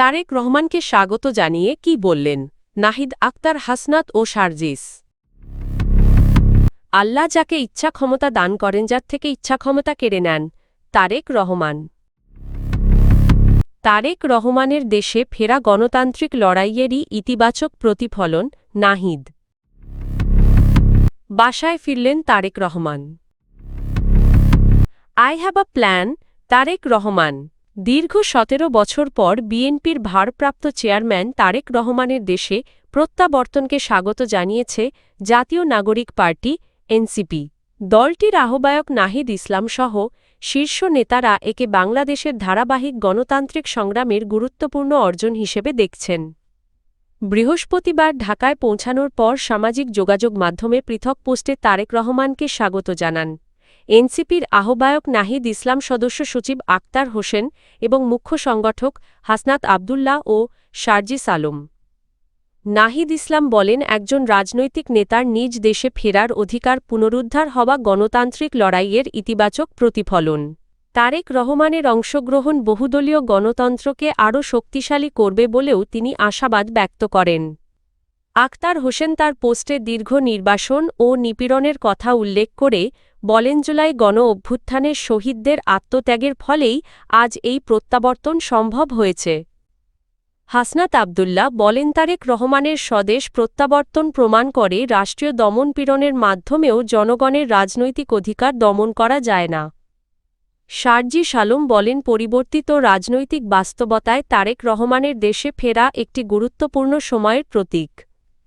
তারেক রহমানকে স্বাগত জানিয়ে কি বললেন নাহিদ আক্তার, হাসনাত ও সার্জিস। আল্লাহ যাকে ইচ্ছা ক্ষমতা দান করেন, যার থেকে ইচ্ছা ক্ষমতা কেড়ে নেন। তারেক রহমান। তারেক রহমানের দেশে ফেরা গণতান্ত্রিক লড়াইয়েরই ইতিবাচক প্রতিফলন। নাহিদ। বাসায় ফিরলেন Tarique Rahman. I have a plan. Tarique Rahman. দীর্ঘ ১৭ বছর পর বিএনপির ভারপ্রাপ্ত চেয়ারম্যান তারেক রহমানের দেশে প্রত্যাবর্তনকে স্বাগত জানিয়েছে জাতীয় নাগরিক পার্টি এনসিপি। দলটির আহ্বায়ক নাহিদ ইসলাম সহ শীর্ষ নেতারা একে বাংলাদেশের ধারাবাহিক গণতান্ত্রিক সংগ্রামের গুরুত্বপূর্ণ অর্জন হিসেবে দেখছেন। বৃহস্পতিবার ঢাকায় পৌঁছানোর পর সামাজিক যোগাযোগ মাধ্যমে পৃথক পোস্টে তারেক রহমানকে স্বাগত জানান এনসিপির আহ্বায়ক নাহিদ ইসলাম, সদস্য সচিব আক্তার হোসেন এবং মুখ্য সংগঠক হাসনাত আবদুল্লাহ ও সার্জিস আলম। নাহিদ ইসলাম বলেন, একজন রাজনৈতিক নেতার নিজ দেশে ফেরার অধিকার পুনরুদ্ধার হওয়া গণতান্ত্রিক লড়াইয়ের ইতিবাচক প্রতিফলন। তারেক রহমানের অংশগ্রহণ বহুদলীয় গণতন্ত্রকে আরও শক্তিশালী করবে বলেও তিনি আশাবাদ ব্যক্ত করেন। আক্তার হোসেন তার পোস্টে দীর্ঘ নির্বাসন ও নিপীড়নের কথা উল্লেখ করে বলেন, জুলাই গণ অভ্যুত্থানের শহীদদের আত্মত্যাগের ফলেই আজ এই প্রত্যাবর্তন সম্ভব হয়েছে। হাসনাত আবদুল্লাহ বলেন, তারেক রহমানের স্বদেশ প্রত্যাবর্তন প্রমাণ করে রাষ্ট্রীয় দমনপীড়নের মাধ্যমেও জনগণের রাজনৈতিক অধিকার দমন করা যায় না। সার্জিস আলম বলেন, পরিবর্তিত রাজনৈতিক বাস্তবতায় তারেক রহমানের দেশে ফেরা একটি গুরুত্বপূর্ণ সময়ের প্রতীক।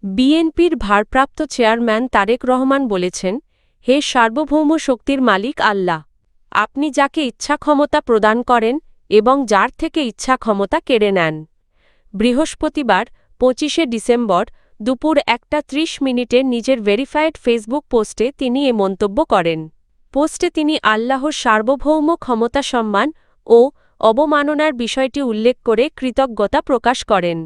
বিএনপির ভারপ্রাপ্ত চেয়ারম্যান তারেক রহমান বলেছেন, হে সার্বভৌম শক্তির মালিক আল্লাহ, আপনি যাকে ইচ্ছা ক্ষমতা প্রদান করেন এবং যার থেকে ইচ্ছা ক্ষমতা কেড়ে নেন। বৃহস্পতিবার ২৫শে ডিসেম্বর দুপুর ১টা ৩০ নিজের ভেরিফায়েড ফেসবুক পোস্টে তিনি এ মন্তব্য করেন। পোস্টে তিনি আল্লাহর সার্বভৌম ক্ষমতা সম্মান ও অবমাননার বিষয়টি উল্লেখ করে কৃতজ্ঞতা প্রকাশ করেন।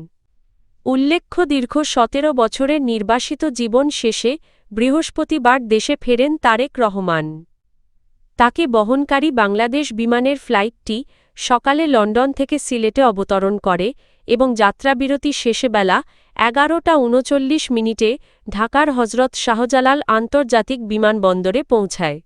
উল্লেখ্য, দীর্ঘ ১৭ বছরের নির্বাসিত জীবন শেষে বৃহস্পতিবার দেশে ফেরেন তারেক রহমান। তাকে বহনকারী বাংলাদেশ বিমানের ফ্লাইটটি সকালে লন্ডন থেকে সিলেটে অবতরণ করে এবং যাত্রাবিরতি শেষে বেলা ১১টা ৩৯ ঢাকার হজরত শাহজালাল আন্তর্জাতিক বিমানবন্দরে পৌঁছায়।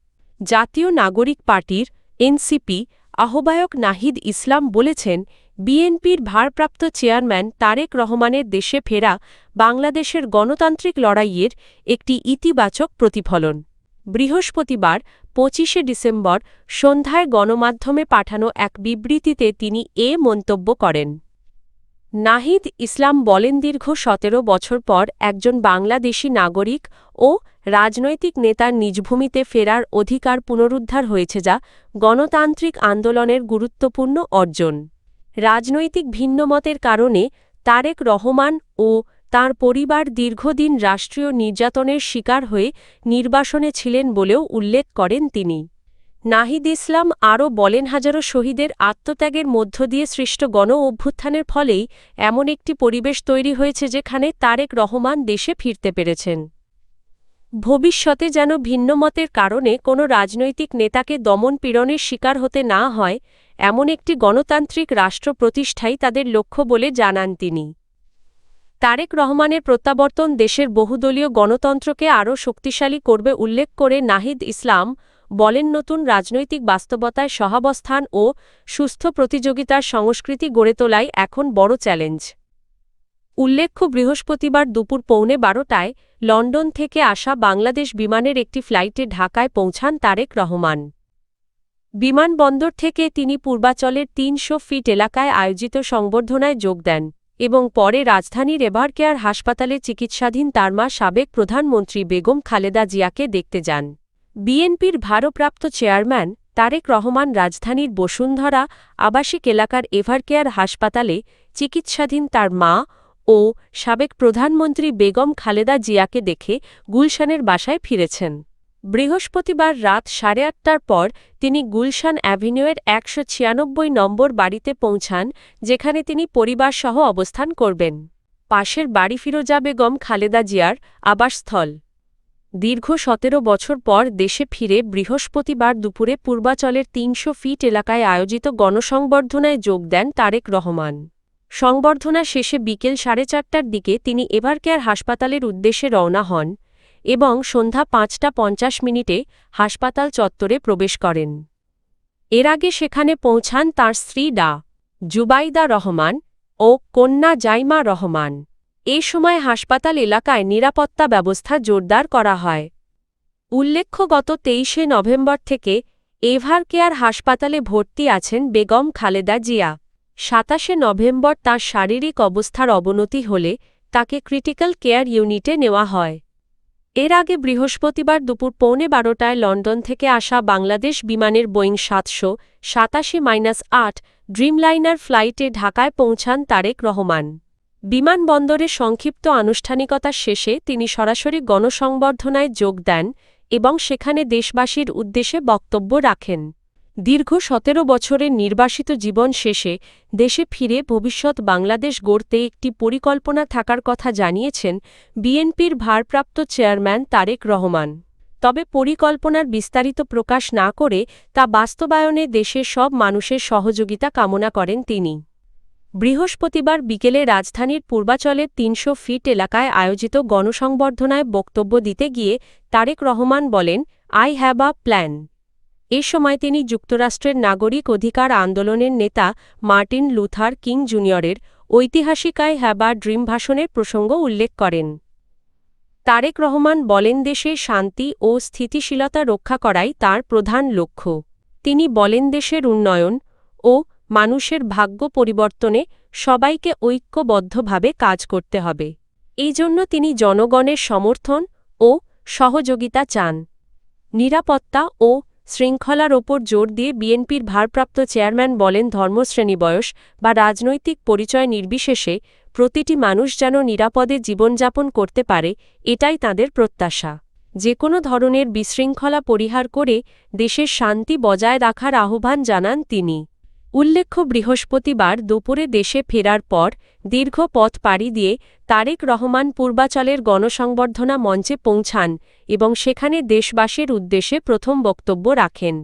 জাতীয় নাগরিক পার্টির এনসিপি আহ্বায়ক নাহিদ ইসলাম বলেছেন, বিএনপির ভারপ্রাপ্ত চেয়ারম্যান তারেক রহমানের দেশে ফেরা বাংলাদেশের গণতান্ত্রিক লড়াইয়ের একটি ইতিবাচক প্রতিফলন। বৃহস্পতিবার ২৫শে ডিসেম্বর সন্ধ্যায় গণমাধ্যমে পাঠানো এক বিবৃতিতে তিনি এ মন্তব্য করেন। নাহিদ ইসলাম বলেন, দীর্ঘ ১৭ বছর পর একজন বাংলাদেশী নাগরিক ও রাজনৈতিক নেতার নিজভূমিতে ফেরার অধিকার পুনরুদ্ধার হয়েছে, যা গণতান্ত্রিক আন্দোলনের গুরুত্বপূর্ণ অর্জন। রাজনৈতিক ভিন্নমতের কারণে তারেক রহমান ও তাঁর পরিবার দীর্ঘদিন রাষ্ট্রীয় নির্যাতনের শিকার হয়ে নির্বাসনে ছিলেন বলেও উল্লেখ করেন তিনি। নাহিদ ইসলাম আরও বলেন, হাজারো শহীদের আত্মত্যাগের মধ্য দিয়ে সৃষ্ট গণ অভ্যুত্থানের ফলেই এমন একটি পরিবেশ তৈরি হয়েছে যেখানে তারেক রহমান দেশে ফিরতে পেরেছেন। ভবিষ্যতে যেন ভিন্নমতের কারণে কোনো রাজনৈতিক নেতাকে দমন-পীড়নের শিকার হতে না হয়, এমন একটি গণতান্ত্রিক রাষ্ট্র প্রতিষ্ঠাই তাদের লক্ষ্য বলে জানান তিনি। তারেক রহমানের প্রত্যাবর্তন দেশের বহুদলীয় গণতন্ত্রকে আরও শক্তিশালী করবে উল্লেখ করে নাহিদ ইসলাম বলেন, নতুন রাজনৈতিক বাস্তবতায় সহাবস্থান ও সুস্থ প্রতিযোগিতার সংস্কৃতি গড়ে তোলাই এখন বড় চ্যালেঞ্জ। উল্লেখ্য, বৃহস্পতিবার দুপুর ১২:১৫টায় লন্ডন থেকে আসা বাংলাদেশ বিমানের একটি ফ্লাইটে ঢাকায় পৌঁছান তারেক রহমান। বিমানবন্দর থেকে তিনি পূর্বাচলের ৩০০ ফিট এলাকায় আয়োজিত সংবর্ধনায় যোগ দেন এবং পরে রাজধানীর এভারকেয়ার হাসপাতালে চিকিৎসাধীন তার মা সাবেক প্রধানমন্ত্রী বেগম খালেদা জিয়াকে দেখতে যান। বিএনপির ভারপ্রাপ্ত চেয়ারম্যান তারেক রহমান রাজধানীর বসুন্ধরা আবাসিক এলাকার এভারকেয়ার হাসপাতালে চিকিৎসাধীন তার মা ও সাবেক প্রধানমন্ত্রী বেগম খালেদা জিয়াকে দেখে গুলশানের বাসায় ফিরেছেন। বৃহস্পতিবার রাত ৮:৩০টার পর তিনি গুলশান অ্যাভিনিউয়ের ১৯৬ নম্বর বাড়িতে পৌঁছান, যেখানে তিনি পরিবারসহ অবস্থান করবেন। পাশের বাড়ি ফিরোজা বেগম খালেদা জিয়ার আবাসস্থল। দীর্ঘ ১৭ বছর পর দেশে ফিরে বৃহস্পতিবার দুপুরে পূর্বাচলের ৩০০ ফিট এলাকায় আয়োজিত গণসংবর্ধনায় যোগ দেন তারেক রহমান। সংবর্ধনা শেষে বিকেল 4:30টার দিকে তিনি এভারকেয়ার হাসপাতালের উদ্দেশ্যে রওনা হন এবং সন্ধ্যা 5:50 হাসপাতাল চত্বরে প্রবেশ করেন। এর আগে সেখানে পৌঁছান তাঁর স্ত্রী ডা. জুবাইদা রহমান ও কন্যা জাইমা রহমান। এ সময় হাসপাতাল এলাকায় নিরাপত্তা ব্যবস্থা জোরদার করা হয়। উল্লেখ্য, গত 23শে নভেম্বর থেকে এভারকেয়ার হাসপাতালে ভর্তি আছেন বেগম খালেদা জিয়া। 27শে নভেম্বর তাঁর শারীরিক অবস্থার অবনতি হলে তাকে ক্রিটিক্যাল কেয়ার ইউনিটে নেওয়া হয়। এর আগে বৃহস্পতিবার দুপুর 12:15টায় লন্ডন থেকে আসা বাংলাদেশ বিমানের বোয়িং 787-8 ড্রিমলাইনার ফ্লাইটে ঢাকায় পৌঁছান তারেক রহমান। বিমানবন্দরে সংক্ষিপ্ত আনুষ্ঠানিকতার শেষে তিনি সরাসরি গণসংবর্ধনায় যোগ দেন এবং সেখানে দেশবাসীর উদ্দেশ্যে বক্তব্য রাখেন। দীর্ঘ 17 বছরের নির্বাসিত জীবন শেষে দেশে ফিরে ভবিষ্যৎ বাংলাদেশ গড়তে একটি পরিকল্পনা থাকার কথা জানিয়েছেন বিএনপির ভারপ্রাপ্ত চেয়ারম্যান তারেক রহমান। তবে পরিকল্পনার বিস্তারিত প্রকাশ না করে তা বাস্তবায়নে দেশের সব মানুষের সহযোগিতা কামনা করেন তিনি। বৃহস্পতিবার বিকেলে রাজধানীর পূর্বাচলের 300 ফিট এলাকায় আয়োজিত গণসংবর্ধনায় বক্তব্য দিতে গিয়ে তারেক রহমান বলেন, আই হ্যাভ আ প্ল্যান। এ সময় তিনি যুক্তরাষ্ট্রের নাগরিক অধিকার আন্দোলনের নেতা মার্টিন লুথার কিং জুনিয়রের ঐতিহাসিক আই হ্যাভ আ ড্রিম ভাষণের প্রসঙ্গ উল্লেখ করেন। তারেক রহমান বলেন, দেশে শান্তি ও স্থিতিশীলতা রক্ষা করাই তাঁর প্রধান লক্ষ্য। তিনি বলেন, দেশের উন্নয়ন ও মানুষের ভাগ্য পরিবর্তনে সবাইকে ঐক্যবদ্ধভাবে কাজ করতে হবে। এই জন্য তিনি জনগণের সমর্থন ও সহযোগিতা চান। নিরাপত্তা ও শৃঙ্খলার ওপর জোর দিয়ে বিএনপির ভারপ্রাপ্ত চেয়ারম্যান বলেন, ধর্মশ্রেণী, বয়স বা রাজনৈতিক পরিচয় নির্বিশেষে প্রতিটি মানুষ যেন নিরাপদে জীবনযাপন করতে পারে, এটাই তাঁদের প্রত্যাশা। যে কোনো ধরনের বিশৃঙ্খলা পরিহার করে দেশের শান্তি বজায় রাখার আহ্বান জানান তিনি। উল্লেখ্য, বৃহস্পতিবার দুপুরে দেশে ফেরার পর দীর্ঘ পথ পাড়ি দিয়ে তারেক রহমান পূর্বাচলের গণসংবর্ধনা মঞ্চে পৌঁছান এবং সেখানে দেশবাসীর উদ্দেশ্যে প্রথম বক্তব্য রাখেন।